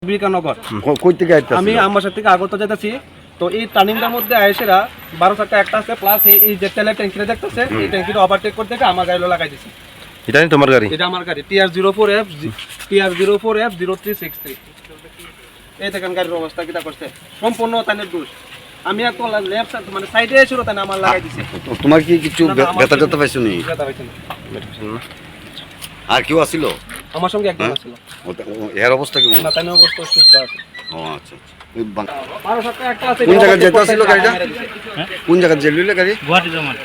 বিকানগর কই থেকে আইতাছিল? আমি আমবাসা থেকে আগত যেতেছি। তো এই টার্নিংটার মধ্যে আয়েসেরা 12 চাকা একটা আছে, প্লাস এই যে তেলের ট্যাঙ্কিটা দেখতেছে, এই ট্যাঙ্কিটা ওভারটেক করতে গিয়ে আমার গাড়ি লাগাই দিছে। এটা নি তোমার গাড়ি? এটা আমার গাড়ি TR04F0363। এই দেখেন গাড়ির অবস্থা কিটা করছে, সম্পূর্ণ তানের দোষ। আমি এত লেফট মানে সাইডে এসে তানে আমার লাগাই দিছে। তোমার কি কিছু ব্যথা ট্যাথা পাইছো নি? ব্যথা পাইছে না। আর কেউ আসিল? আমার সঙ্গে একজন ছিল। এর অবস্থা কেমন? না, তানের অবস্থা সুস্থ আছে। ও আচ্ছা আচ্ছা। 12 চাকা একটা আছে। কোন জায়গায় যেতে ছিল গাড়িটা? কোন জায়গায় যেতে গাড়ি? গুয়াহাটি যাওয়ার